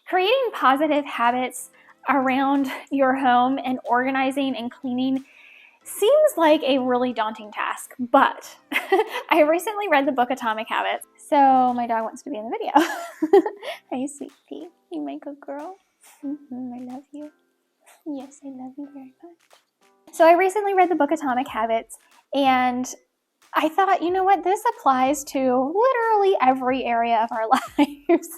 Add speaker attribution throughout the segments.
Speaker 1: Creating positive habits around your home and organizing and cleaning seems like a really daunting task, but I recently read the book Atomic Habits. So my dog wants to be in the video. Hey, sweet pea, you my good girl. I love you. Yes, I love you very much. So I recently read the book Atomic Habits, and I thought, you know what, this applies to literally every area of our lives,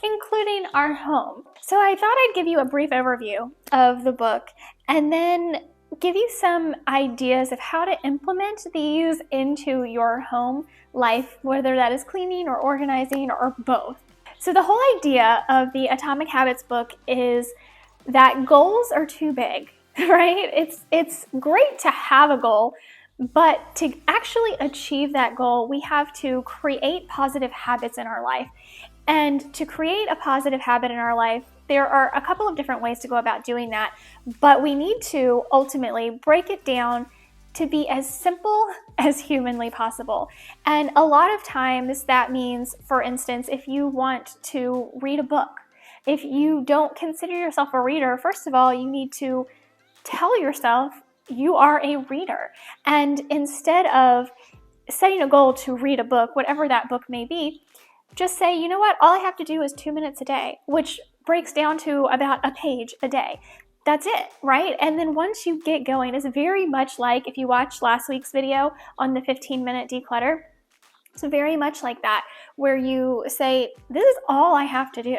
Speaker 1: including our home. So I thought I'd give you a brief overview of the book and then give you some ideas of how to implement these into your home life, whether that is cleaning or organizing or both. So the whole idea of the Atomic Habits book is that goals are too big, right? It's great to have a goal, but to actually achieve that goal, we have to create positive habits in our life. And to create a positive habit in our life, there are a couple of different ways to go about doing that, but we need to ultimately break it down to be as simple as humanly possible. And a lot of times that means, for instance, if you want to read a book, if you don't consider yourself a reader, first of all, you need to tell yourself you are a reader. And instead of setting a goal to read a book, whatever that book may be, just say, you know what, all I have to do is 2 minutes a day, which breaks down to about a page a day. That's it, right? And then once you get going, it's very much like if you watched last week's video on the 15-minute declutter. It's very much like that, where you say, this is all I have to do.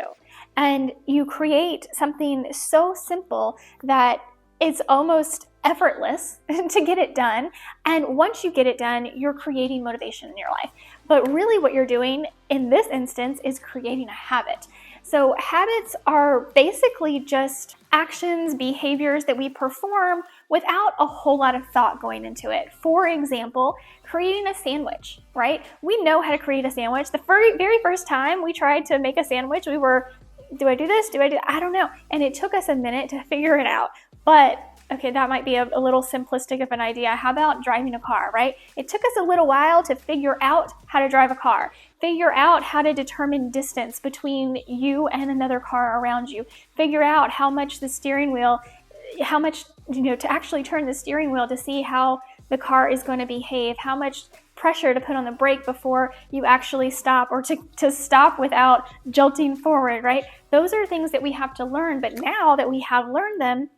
Speaker 1: And you create something so simple that it's almost effortless to get it done. And once you get it done, you're creating motivation in your life. But really what you're doing in this instance is creating a habit. So habits are basically just actions, behaviors that we perform without a whole lot of thought going into it. For example, creating a sandwich, right? We know how to create a sandwich. The very first time we tried to make a sandwich, we were, do I do this? I don't know. And it took us a minute to figure it out. But okay, that might be a little simplistic of an idea. How about driving a car, right? It took us a little while to figure out how to drive a car, figure out how to determine distance between you and another car around you, figure out how much the steering wheel, how much, to actually turn the steering wheel to see how the car is going to behave, how much pressure to put on the brake before you actually stop, or to stop without jolting forward, right? Those are things that we have to learn, but now that we have learned them,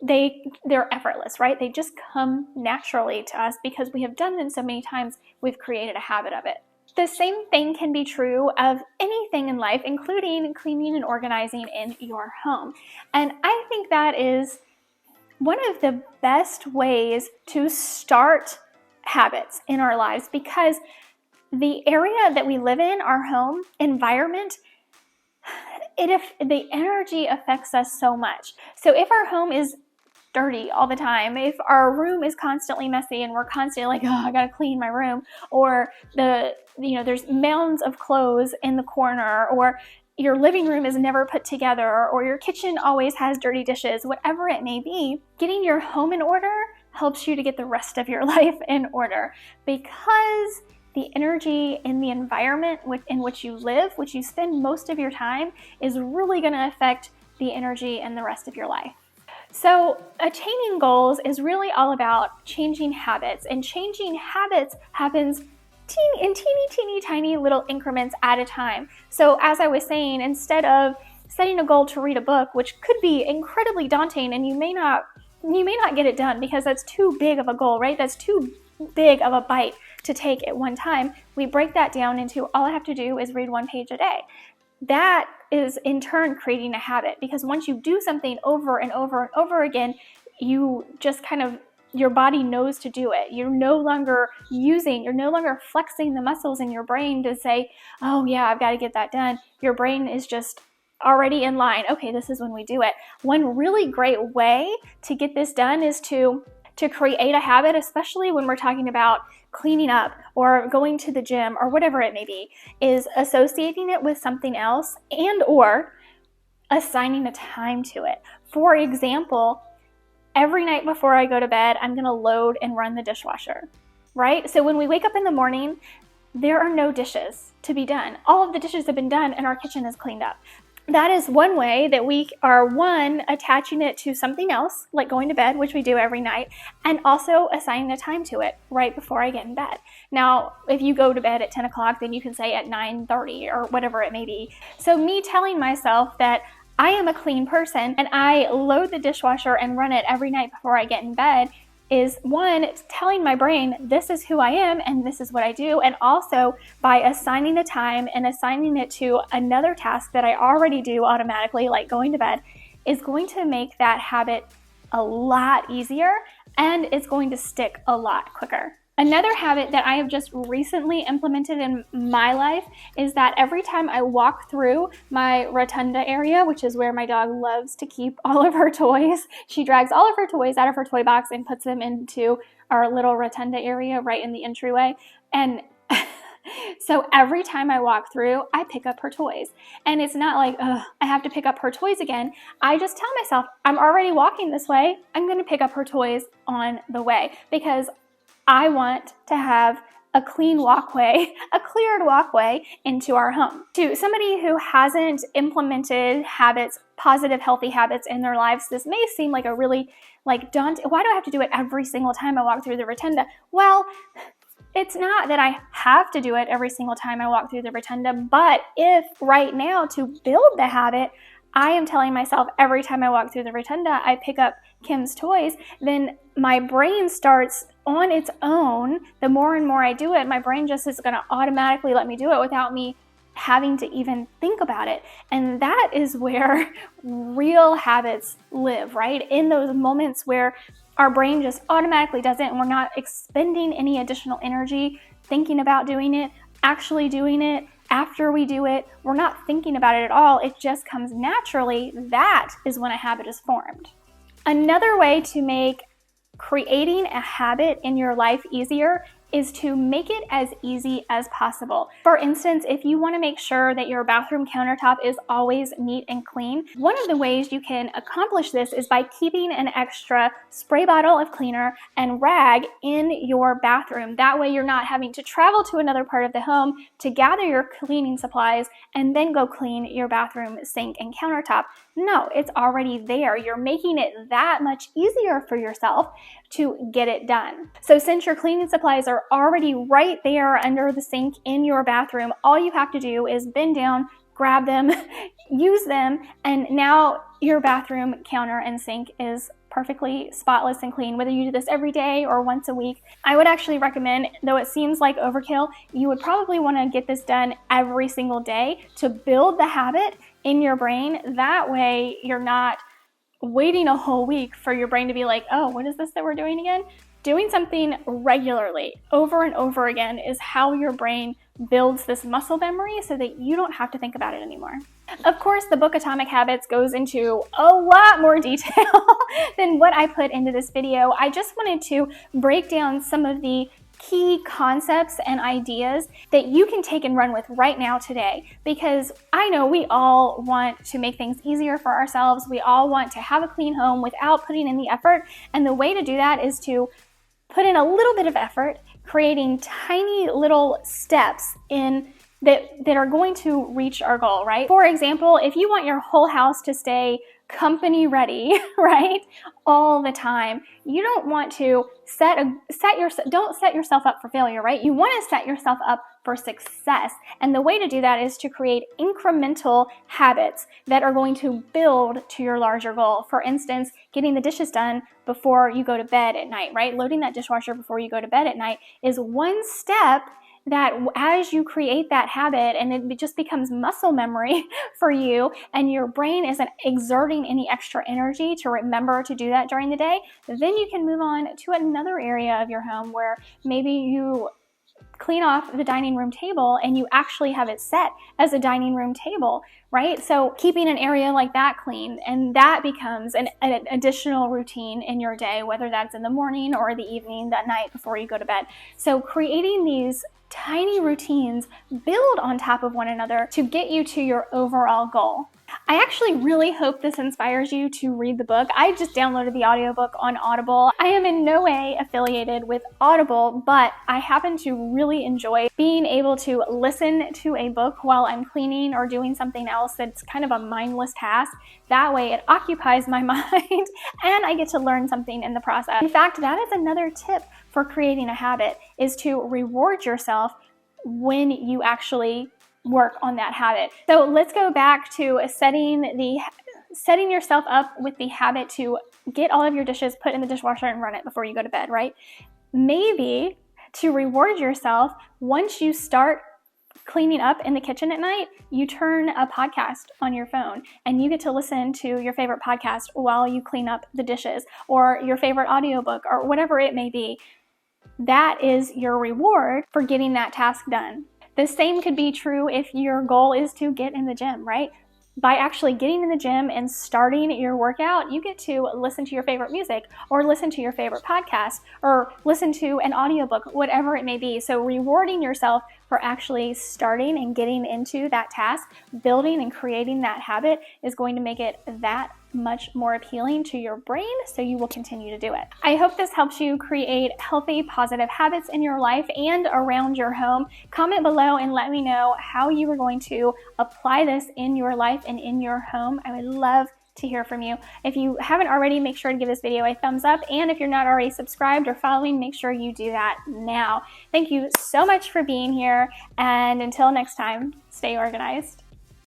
Speaker 1: they're effortless, right? They just come naturally to us because we have done them so many times, we've created a habit of it. The same thing can be true of anything in life, including cleaning and organizing in your home. And I think that is one of the best ways to start habits in our lives, because the area that we live in, our home environment, the energy affects us so much. So if our home is dirty all the time, if our room is constantly messy and we're constantly like, oh, I gotta clean my room, or there's mounds of clothes in the corner, or your living room is never put together, or your kitchen always has dirty dishes, whatever it may be, getting your home in order helps you to get the rest of your life in order, because the energy in the environment in which you live, which you spend most of your time, is really going to affect the energy in the rest of your life. So attaining goals is really all about changing habits, and changing habits happens in teeny tiny little increments at a time. So as I was saying, instead of setting a goal to read a book, which could be incredibly daunting, and you may not get it done because that's too big of a goal, right? That's too big of a bite to take at one time. We break that down into, all I have to do is read 1 page a day. That is in turn creating a habit, because once you do something over and over and over again, you just your body knows to do it. You're no longer flexing the muscles in your brain to say, oh yeah, I've got to get that done. Your brain is just already in line. Okay, this is when we do it. One really great way to get this done is to create a habit, especially when we're talking about cleaning up or going to the gym or whatever it may be, is associating it with something else and or assigning a time to it. For example, every night before I go to bed, I'm going to load and run the dishwasher, right? So when we wake up in the morning, there are no dishes to be done. All of the dishes have been done and our kitchen is cleaned up. that is one way that we are, one, attaching it to something else, like going to bed, which we do every night, and also assigning a time to it right before I get in bed. Now, if you go to bed at 10 o'clock, then you can say at 9:30 or whatever it may be. So me telling myself that I am a clean person and I load the dishwasher and run it every night before I get in bed is, one, telling my brain this is who I am and this is what I do, and also by assigning a time and assigning it to another task that I already do automatically, like going to bed, is going to make that habit a lot easier and it's going to stick a lot quicker. Another habit that I have just recently implemented in my life is that every time I walk through my rotunda area, which is where my dog loves to keep all of her toys, she drags all of her toys out of her toy box and puts them into our little rotunda area right in the entryway. And so every time I walk through, I pick up her toys. And it's not like, I have to pick up her toys again. I just tell myself, I'm already walking this way. I'm going to pick up her toys on the way, because I want to have a clean walkway, a cleared walkway into our home. To somebody who hasn't implemented habits, positive, healthy habits in their lives, this may seem like a really daunting. Why do I have to do it every single time I walk through the rotunda? Well, it's not that I have to do it every single time I walk through the rotunda, but if right now, to build the habit, I am telling myself every time I walk through the rotunda, I pick up Kim's toys, then my brain starts on its own. The more and more I do it, my brain just is going to automatically let me do it without me having to even think about it. And that is where real habits live, right? In those moments where our brain just automatically does it and we're not expending any additional energy thinking about doing it, actually doing it. After we do it, we're not thinking about it at all. It just comes naturally. That is when a habit is formed. Another way to make creating a habit in your life easier is to make it as easy as possible. For instance, if you want to make sure that your bathroom countertop is always neat and clean, one of the ways you can accomplish this is by keeping an extra spray bottle of cleaner and rag in your bathroom. That way you're not having to travel to another part of the home to gather your cleaning supplies and then go clean your bathroom sink and countertop. No, it's already there. You're making it that much easier for yourself to get it done. So since your cleaning supplies are already right there under the sink in your bathroom, all you have to do is bend down, grab them, use them, and now your bathroom counter and sink is perfectly spotless and clean, whether you do this every day or once a week. I would actually recommend, though it seems like overkill, you would probably want to get this done every single day to build the habit in your brain. That way you're not waiting a whole week for your brain to be like, oh, what is this that we're doing again? Doing something regularly over and over again is how your brain builds this muscle memory so that you don't have to think about it anymore. Of course, the book Atomic Habits goes into a lot more detail than what I put into this video. I just wanted to break down some of the key concepts and ideas that you can take and run with right now today, because I know we all want to make things easier for ourselves. We all want to have a clean home without putting in the effort, and the way to do that is to put in a little bit of effort, creating tiny little steps that are going to reach our goal, right? For example, if you want your whole house to stay company ready, right, all the time, you don't want to don't set yourself up for failure, right? You want to set yourself up for success. And the way to do that is to create incremental habits that are going to build to your larger goal. For instance, getting the dishes done before you go to bed at night, right? Loading that dishwasher before you go to bed at night is one step that as you create that habit and it just becomes muscle memory for you and your brain isn't exerting any extra energy to remember to do that during the day, then you can move on to another area of your home where maybe you clean off the dining room table and you actually have it set as a dining room table, right? So keeping an area like that clean, and that becomes an additional routine in your day, whether that's in the morning or the evening, that night before you go to bed. So creating these tiny routines build on top of one another to get you to your overall goal. I actually really hope this inspires you to read the book. I just downloaded the audiobook on Audible. I am in no way affiliated with Audible, but I happen to really enjoy being able to listen to a book while I'm cleaning or doing something else that's kind of a mindless task. That way it occupies my mind and I get to learn something in the process. In fact, that is another tip for creating a habit, is to reward yourself when you actually work on that habit. So let's go back to setting yourself up with the habit to get all of your dishes put in the dishwasher and run it before you go to bed, right? Maybe to reward yourself, once you start cleaning up in the kitchen at night, you turn a podcast on your phone and you get to listen to your favorite podcast while you clean up the dishes, or your favorite audiobook, or whatever it may be. That is your reward for getting that task done. The same could be true if your goal is to get in the gym, right? By actually getting in the gym and starting your workout, you get to listen to your favorite music, or listen to your favorite podcast, or listen to an audiobook, whatever it may be. So rewarding yourself for actually starting and getting into that task, building and creating that habit, is going to make it that much more appealing to your brain, so you will continue to do it. I hope this helps you create healthy, positive habits in your life and around your home. Comment below and let me know how you are going to apply this in your life and in your home. I would love to hear from you. If you haven't already, make sure to give this video a thumbs up, and if you're not already subscribed or following, make sure you do that now. Thank you so much for being here, and until next time, stay organized.